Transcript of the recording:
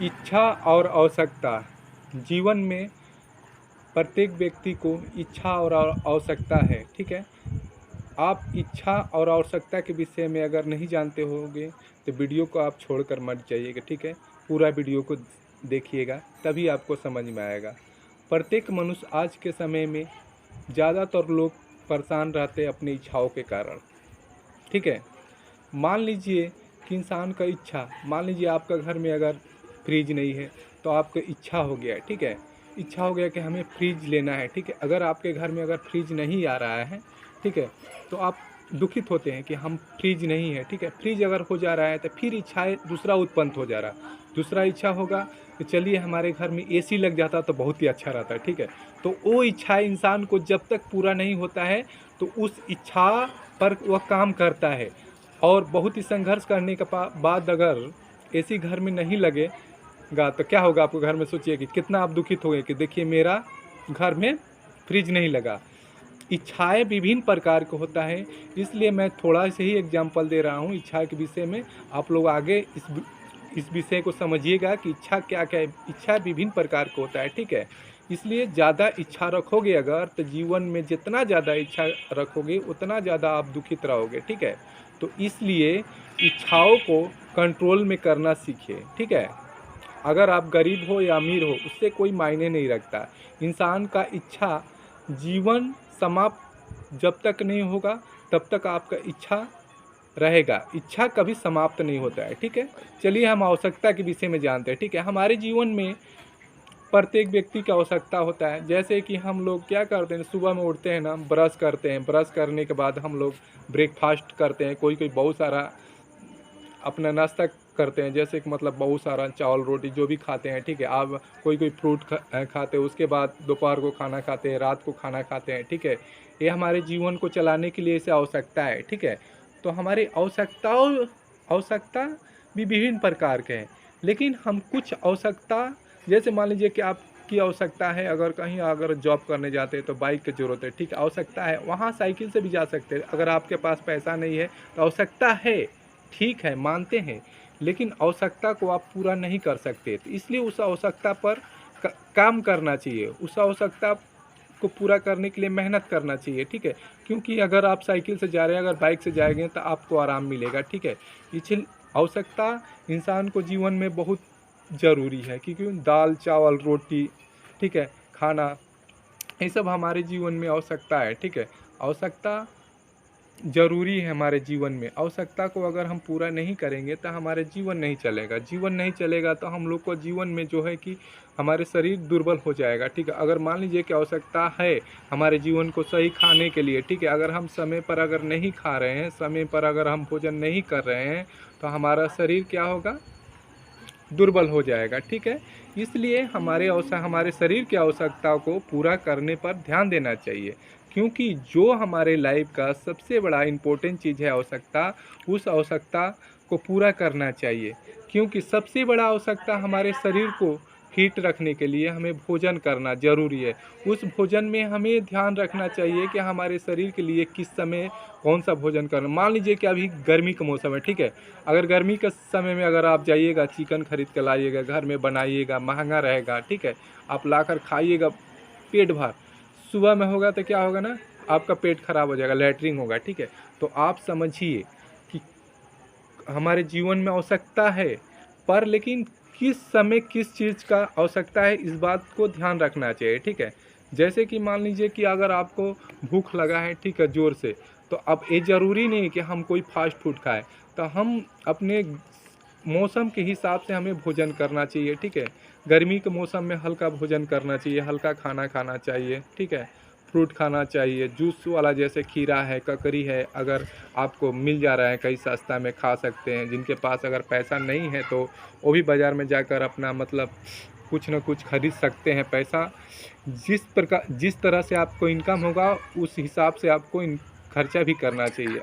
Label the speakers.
Speaker 1: इच्छा और आवश्यकता। जीवन में प्रत्येक व्यक्ति को इच्छा और आवश्यकता है, ठीक है। आप इच्छा और आवश्यकता के विषय में अगर नहीं जानते होंगे तो वीडियो को आप छोड़कर मत जाइएगा, ठीक है। पूरा वीडियो को देखिएगा, तभी आपको समझ में आएगा। प्रत्येक मनुष्य आज के समय में ज़्यादातर लोग परेशान रहते हैं अपनी इच्छाओं के कारण, ठीक है। मान लीजिए कि इंसान का इच्छा, मान लीजिए आपका घर में अगर फ्रिज नहीं है तो आपका इच्छा हो गया है, ठीक है। इच्छा हो गया कि हमें फ्रिज लेना है, ठीक है। अगर आपके घर में अगर फ्रिज नहीं आ रहा है, ठीक है, तो आप दुखित होते हैं कि हम फ्रिज नहीं है, ठीक है। फ्रिज अगर हो जा रहा है तो फिर इच्छाएं दूसरा उत्पन्न हो जा रहा है। दूसरा इच्छा होगा कि चलिए हमारे घर में एसी लग जाता तो बहुत ही अच्छा रहता है, ठीक है। तो वो इच्छा इंसान को जब तक पूरा नहीं होता है तो उस इच्छा पर वह काम करता है। और बहुत ही संघर्ष करने के बाद अगर एसी घर में नहीं लगेगा तो क्या होगा आपको घर में, सोचिए कि कितना आप दुखित होंगे कि देखिए मेरा घर में फ्रिज नहीं लगा। इच्छाएं विभिन्न प्रकार के होता है, इसलिए मैं थोड़ा से ही एग्जांपल दे रहा हूँ इच्छा के विषय में। आप लोग आगे इस विषय को समझिएगा कि इच्छा क्या क्या है। इच्छा विभिन्न प्रकार का होता है, ठीक है। इसलिए ज़्यादा इच्छा रखोगे अगर तो जीवन में जितना ज़्यादा इच्छा रखोगे उतना ज़्यादा आप दुखित रहोगे, ठीक है। तो इसलिए इच्छाओं को कंट्रोल में करना सीखिए, ठीक है। अगर आप गरीब हो या अमीर हो उससे कोई मायने नहीं रखता। इंसान का इच्छा जीवन समाप्त जब तक नहीं होगा तब तक आपका इच्छा रहेगा। इच्छा कभी समाप्त नहीं होता है, ठीक है। चलिए हम आवश्यकता के विषय में जानते हैं, ठीक है। हमारे जीवन में प्रत्येक व्यक्ति की आवश्यकता होता है। जैसे कि हम लोग क्या करते हैं, सुबह में उठते हैं ना, ब्रश करते हैं, ब्रश करने के बाद हम लोग ब्रेकफास्ट करते हैं। कोई कोई बहुत सारा अपना नाश्ता करते हैं, जैसे कि मतलब बहुत सारा चावल रोटी जो भी खाते हैं, ठीक है। आप कोई कोई फ्रूट खाते हैं, उसके बाद दोपहर को खाना खाते हैं, रात को खाना खाते हैं, ठीक है। ये हमारे जीवन को चलाने के लिए इसे आवश्यकता है, ठीक है। तो हमारी आवश्यकता भी विभिन्न प्रकार के हैं, लेकिन हम कुछ आवश्यकता, जैसे मान लीजिए कि आपकी आवश्यकता है अगर कहीं अगर जॉब करने जाते हैं तो बाइक की ज़रूरत है, ठीक है, आवश्यकता है। वहाँ साइकिल से भी जा सकते हैं। अगर आपके पास पैसा नहीं है तो आवश्यकता है, ठीक है, मानते हैं, लेकिन आवश्यकता को आप पूरा नहीं कर सकते। तो इसलिए उस आवश्यकता पर काम करना चाहिए, उस आवश्यकता को पूरा करने के लिए मेहनत करना चाहिए, ठीक है। क्योंकि अगर आप साइकिल से जा रहे हैं, अगर बाइक से जाएंगे तो आपको आराम मिलेगा, ठीक है। इसलिए आवश्यकता इंसान को जीवन में बहुत ज़रूरी है, क्योंकि दाल चावल रोटी, ठीक है, खाना, ये सब हमारे जीवन में आवश्यकता है, ठीक है। आवश्यकता ज़रूरी है हमारे जीवन में। आवश्यकता को अगर हम पूरा नहीं करेंगे तो हमारे जीवन नहीं चलेगा। जीवन नहीं चलेगा तो हम लोग को जीवन में जो है कि हमारे शरीर दुर्बल हो जाएगा, ठीक है। अगर मान लीजिए कि आवश्यकता है हमारे जीवन को सही खाने के लिए, ठीक है, अगर हम समय पर अगर नहीं खा रहे हैं, समय पर अगर हम भोजन नहीं कर रहे हैं तो हमारा शरीर क्या होगा, दुर्बल हो जाएगा, ठीक है। इसलिए हमारे शरीर की आवश्यकताओं को पूरा करने पर ध्यान देना चाहिए, क्योंकि जो हमारे लाइफ का सबसे बड़ा इम्पोर्टेंट चीज़ है आवश्यकता, उस आवश्यकता को पूरा करना चाहिए। क्योंकि सबसे बड़ा आवश्यकता हमारे शरीर को फिट रखने के लिए हमें भोजन करना ज़रूरी है। उस भोजन में हमें ध्यान रखना चाहिए कि हमारे शरीर के लिए किस समय कौन सा भोजन करना। मान लीजिए कि अभी गर्मी का मौसम है, ठीक है। अगर गर्मी के समय में अगर आप जाइएगा चिकन खरीद कर लाइएगा, घर में बनाइएगा, महंगा रहेगा, ठीक है, आप लाकर खाइएगा पेट भर, सुबह में होगा तो क्या होगा ना, आपका पेट खराब हो जाएगा, लैट्रिन होगा, ठीक है। तो आप समझिए कि हमारे जीवन में आवश्यकता है, पर लेकिन किस समय किस चीज़ का आवश्यकता है इस बात को ध्यान रखना चाहिए, ठीक है। जैसे कि मान लीजिए कि अगर आपको भूख लगा है, ठीक है, ज़ोर से, तो अब ये ज़रूरी नहीं कि हम कोई फास्ट फूड खाएं। तो हम अपने मौसम के हिसाब से हमें भोजन करना चाहिए, ठीक है। गर्मी के मौसम में हल्का भोजन करना चाहिए, हल्का खाना खाना चाहिए, ठीक है। फ्रूट खाना चाहिए, जूस वाला, जैसे खीरा है, ककड़ी है, अगर आपको मिल जा रहा है कहीं सस्ता में खा सकते हैं। जिनके पास अगर पैसा नहीं है तो वो भी बाज़ार में जाकर अपना मतलब कुछ ना कुछ खरीद सकते हैं। पैसा जिस तरह से आपको इनकम होगा उस हिसाब से आपको खर्चा भी करना चाहिए।